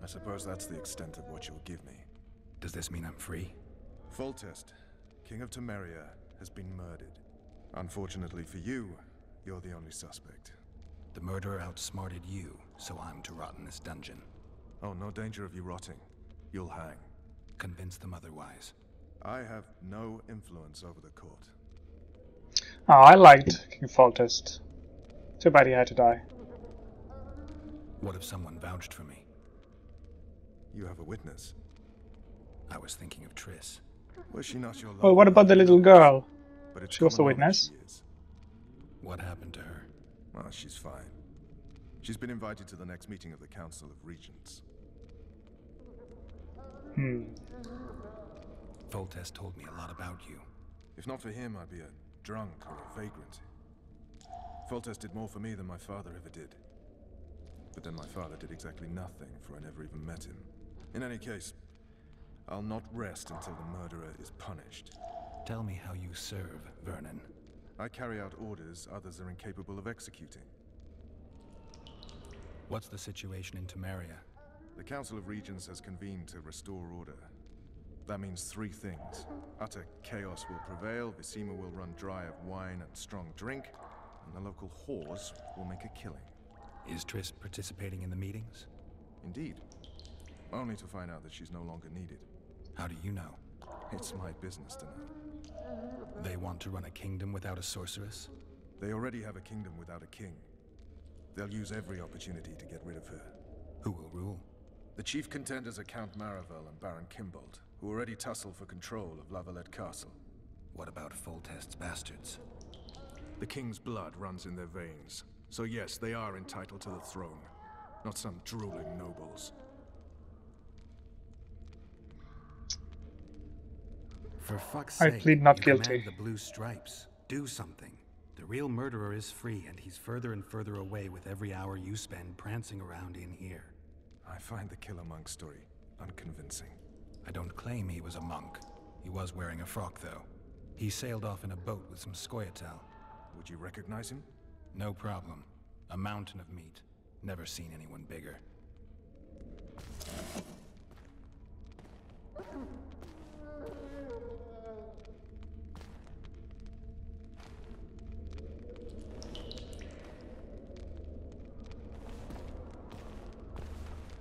I suppose that's the extent of what you'll give me. Does this mean I'm free? Foltest, King of Temeria, has been murdered. Unfortunately for you, you're the only suspect. The murderer outsmarted you, so I'm to rot in this dungeon. Oh, no danger of you rotting. You'll hang. Convince them otherwise. I have no influence over the court. Oh, I liked King Foltest. Too bad he had to die. What if someone vouched for me? You have a witness. I was thinking of Triss. Was she not your Well, lover? what about the little girl? But it's She was a common knowledge witness. she is. What happened to her? Well, she's fine. She's been invited to the next meeting of the Council of Regents. Foltest told me a lot about you. If not for him, I'd be a drunk or a vagrant. Foltest did more for me than my father ever did. But then my father did exactly nothing, for I never even met him. In any case, I'll not rest until the murderer is punished. Tell me how you serve, Vernon. I carry out orders others are incapable of executing. What's the situation in Temeria? The Council of Regents has convened to restore order. That means three things. Utter chaos will prevail, Vizima will run dry of wine and strong drink, and the local whores will make a killing. Is Triss participating in the meetings? Indeed. Only to find out that she's no longer needed. How do you know? It's my business to know. They want to run a kingdom without a sorceress? They already have a kingdom without a king. They'll use every opportunity to get rid of her. Who will rule? The chief contenders are Count Maravel and Baron Kimbold, who already tussle for control of Lavalette Castle. What about Foltest's bastards? The king's blood runs in their veins, so yes, they are entitled to the throne. Not some drooling nobles. For fuck's I sake, plead not you guilty. command the Blue Stripes. Do something. The real murderer is free, and he's further and further away with every hour you spend prancing around in here. I find the Killer Monk story unconvincing. I don't claim he was a monk. He was wearing a frock, though. He sailed off in a boat with some Scoia'tael. Would you recognize him? No problem. A mountain of meat. Never seen anyone bigger.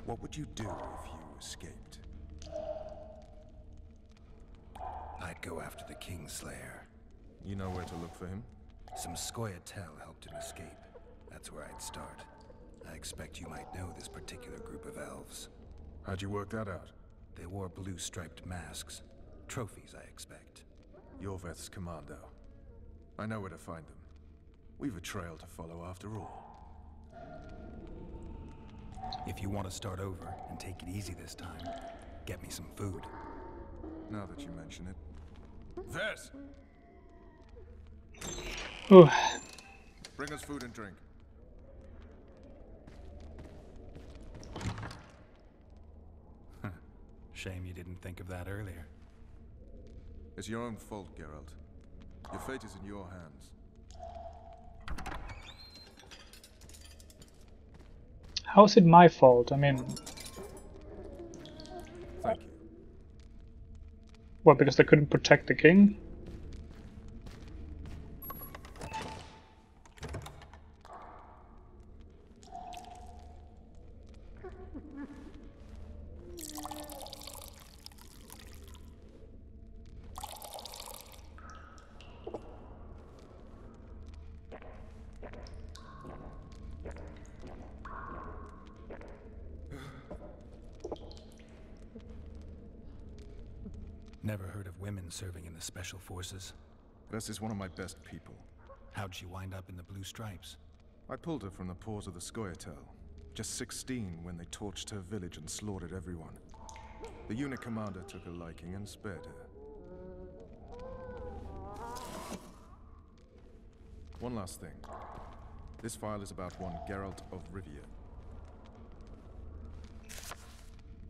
What would you do if you escaped? I'd go after the Kingslayer. You know where to look for him? Some Scoia'tael helped him escape. That's where I'd start. I expect you might know this particular group of elves. How'd you work that out? They wore blue-striped masks. Trophies, I expect. Yorveth's commando. I know where to find them. We've a trail to follow after all. If you want to start over and take it easy this time, get me some food. Now that you mention it. Vess! Ooh. Bring us food and drink. Shame you didn't think of that earlier. It's your own fault, Geralt. Your fate is in your hands. How's it my fault? I mean, Thank you. what, because they couldn't protect the king? Never heard of women serving in the Special Forces. Vess is one of my best people. How'd she wind up in the Blue Stripes? I pulled her from the paws of the Scoia'tael. Just 16 when they torched her village and slaughtered everyone. The unit commander took a liking and spared her. One last thing. This file is about one Geralt of Rivia.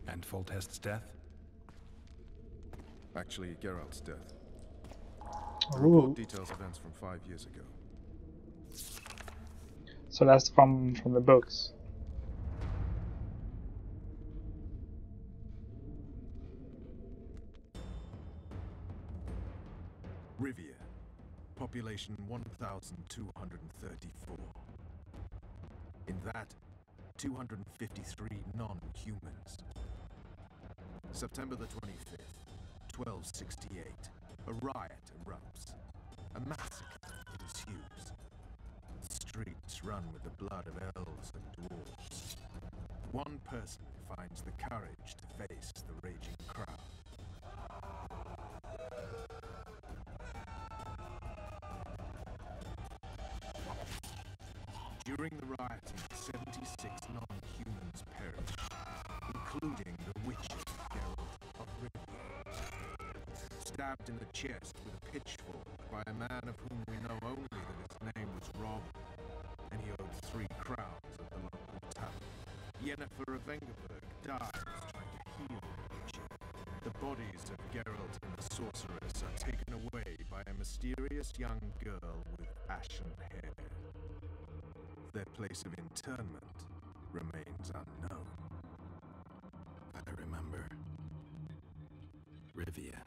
And Foltest's death? Actually, Geralt's death. Ooh. Report details events from 5 years ago. So that's from the books. population 1,234. In that, 253 non-humans. September the 25th, 1268, a riot erupts. A massacre ensues. The streets run with the blood of elves and dwarves. One person finds the courage to face the raging crowd. During the rioting, 76 non-humans perished, including the witches Geralt of Rivia. Stabbed in the chest with a pitchfork by a man of whom we know only that his name was Rob, and he owed 3 crowns at the local tavern. Yennefer of Vengerberg dies trying to heal the witcher. The bodies of Geralt and the sorceress are taken away by a mysterious young girl with ashen hair. Their place of internment remains unknown. I remember. Rivia.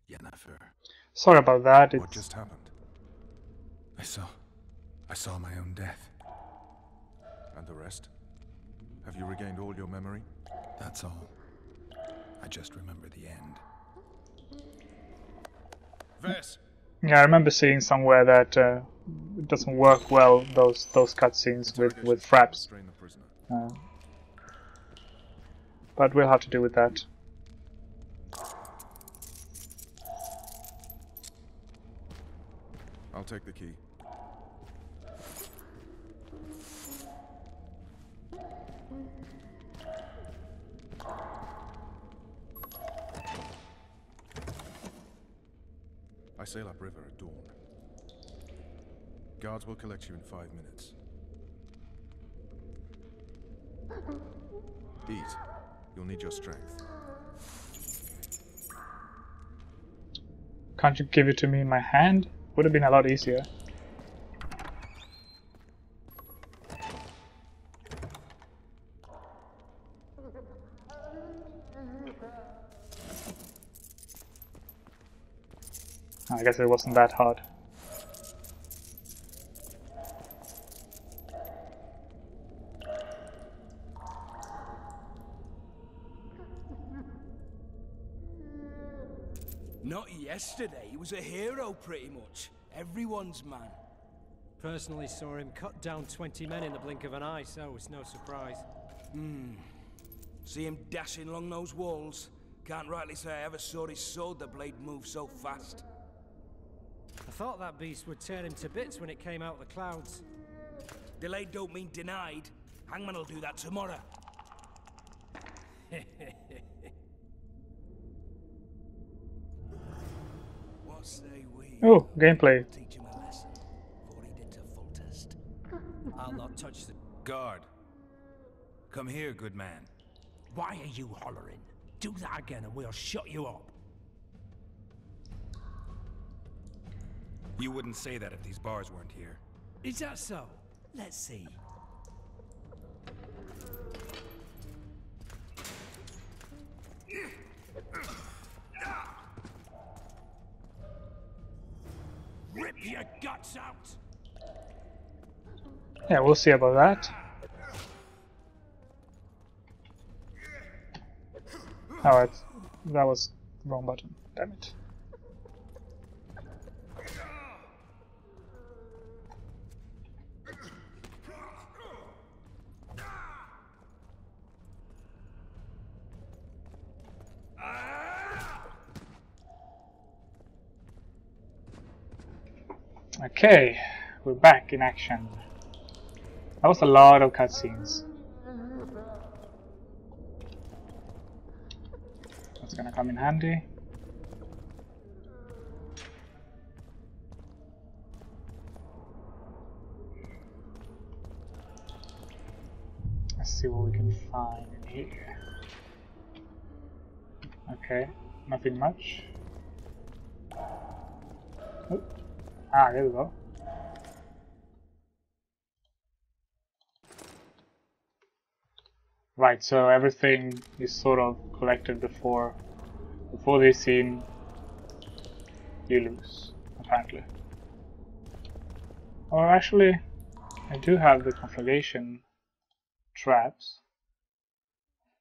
Yennefer. Sorry about that. What just happened? I saw my own death. And the rest? Have you regained all your memory? That's all. I just remember the end. Vess! Yeah, I remember seeing somewhere that it doesn't work well, those cutscenes with fraps. Restrain the prisoner. But we'll have to deal with that. I'll take the key. I sail upriver at dawn. Guards will collect you in 5 minutes. Eat. You'll need your strength. Can't you give it to me in my hand? Would have been a lot easier. I guess it wasn't that hard. Not yesterday, he was a hero pretty much. Everyone's man. Personally saw him cut down 20 men in the blink of an eye, so it's no surprise. See him dashing along those walls. Can't rightly say I ever saw his sword the blade move so fast. I thought that beast would turn him to bits when it came out of the clouds. Delayed don't mean denied. Hangman will do that tomorrow. What say we? Oh, gameplay. Teach him a lesson, for he did to Foltest. I'll not touch the... Guard. Come here, good man. Why are you hollering? Do that again and we'll shut you up. You wouldn't say that if these bars weren't here. Is that so? Let's see. Rip your guts out! Yeah, we'll see about that. Alright, that was the wrong button. Damn it. Okay, we're back in action. That was a lot of cutscenes. That's gonna come in handy. Let's see what we can find in here. Okay, nothing much. Oh. Ah, there we go. Right, so everything is sort of collected before this scene you lose. apparently. Or actually, I do have the conflagration traps.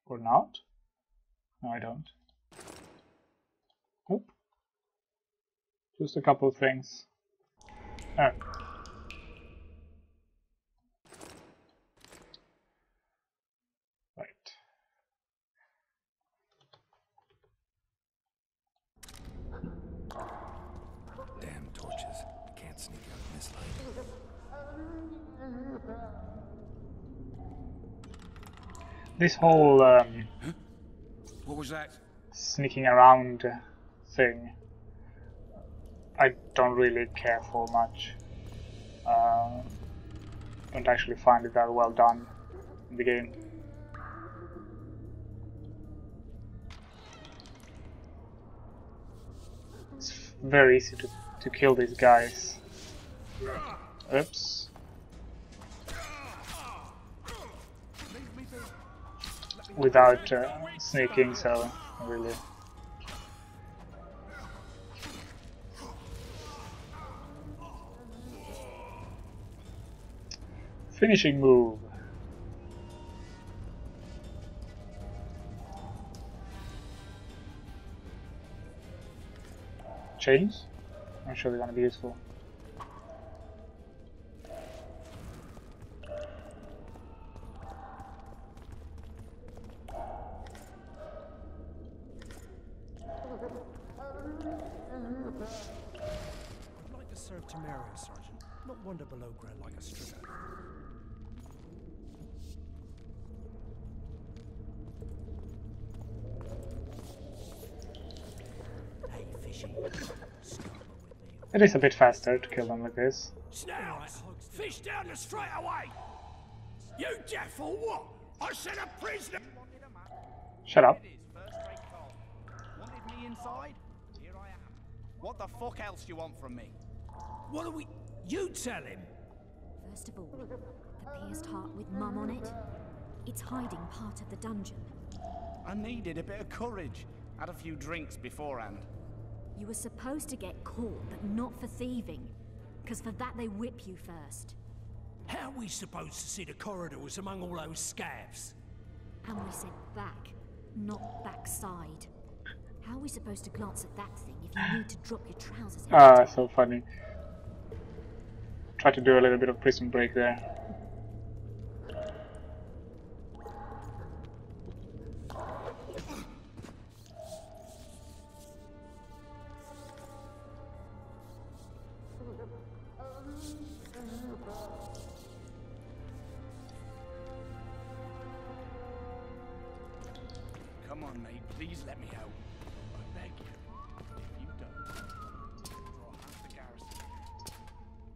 Or not? No, I don't. Nope. Just a couple of things. Oh. Right. Damn torches. Can't sneak out in this light. This whole What was that? sneaking around thing, I don't really care for much. Don't actually find it that well done in the game. It's very easy to kill these guys. Oops. Without sneaking, so really. Finishing move. Chains? I'm sure they're gonna be useful. I'd like to serve Temeria, Sergeant. Not wander below ground like a stripper. Hey, fishy. Scarborough with me. It is a bit faster to kill them with this. Snouts! Fish down the straight away! You deaf or what? I said a prisoner! Shut up. Wanted me inside? Here I am. What the fuck else you want from me? What are we... You tell him! First of all, the pierced heart with Mum on it. It's hiding part of the dungeon. I needed a bit of courage. Had a few drinks beforehand. You were supposed to get caught, but not for thieving. Because for that they whip you first. How are we supposed to see the corridors among all those scabs? And we said back, not backside. How are we supposed to glance at that thing if you need to drop your trousers every Ah, time? so funny. Try to do a little bit of Prison Break there. Come on, mate. Please let me out. I beg you. If you don't, I'll draw half the garrison.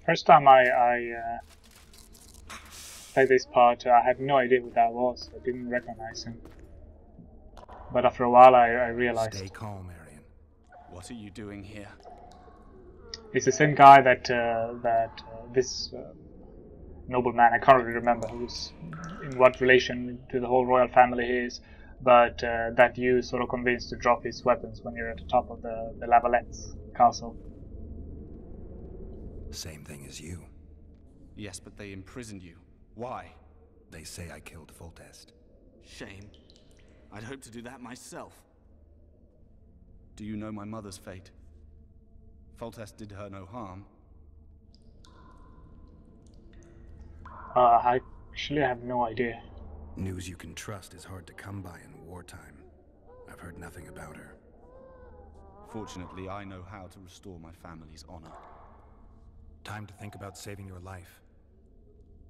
First time I played this part, I had no idea who that was. I didn't recognize him. But after a while, I realized Stay calm, Arian. What are you doing here? it's the same guy that this nobleman, I can't really remember who's in what relation to the whole royal family he is, but that you sort of convinced to drop his weapons when you're at the top of the Lavalettes castle. Same thing as you. Yes, but they imprisoned you. Why? They say I killed Foltest. Shame. I'd hoped to do that myself. Do you know my mother's fate? Foltest did her no harm. I actually have no idea. News you can trust is hard to come by in wartime. I've heard nothing about her. Fortunately, I know how to restore my family's honor. Time to think about saving your life.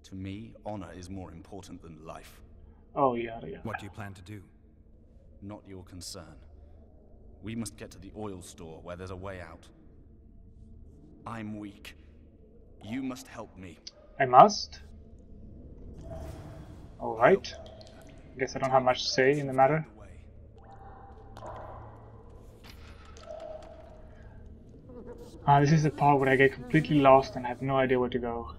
To me, honor is more important than life. Oh yeah. What do you plan to do? Not your concern. We must get to the oil store where there's a way out. I'm weak. You must help me. I must? Alright. Guess I don't have much to say in the matter. This is the part where I get completely lost and have no idea where to go.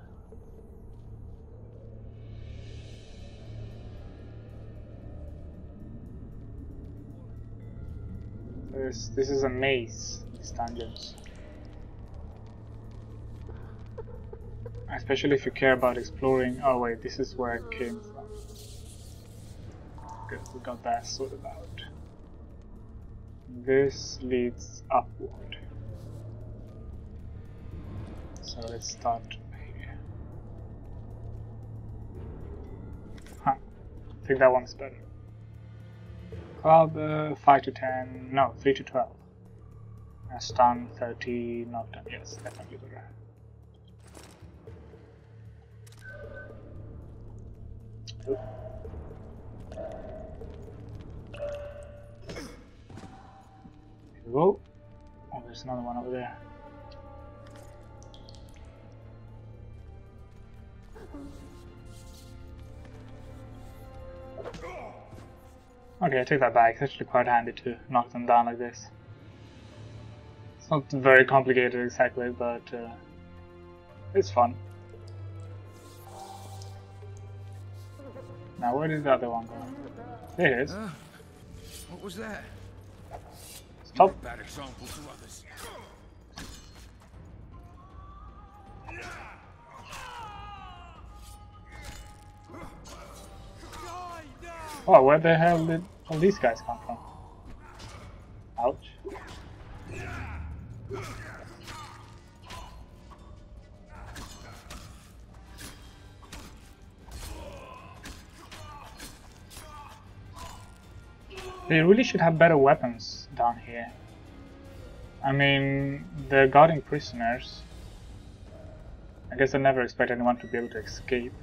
This is a maze, these dungeons. Especially if you care about exploring. Oh wait, this is where I came from. Good, we got that sorted out. This leads upward. So let's start here. Huh. I think that one's better. Club 5 to 10, no, 3 to 12. Stun 30, knockdown, yes, definitely better. Oop. Here we go. Oh, there's another one over there. Okay, I take that back. It's actually quite handy to knock them down like this. It's not very complicated exactly, but it's fun. Now where did the other one go? There it is. What was that? Stop. Bad example to others. Oh, where the hell did all these guys come from? Ouch. They really should have better weapons down here. I mean, they're guarding prisoners. I guess I never expect anyone to be able to escape.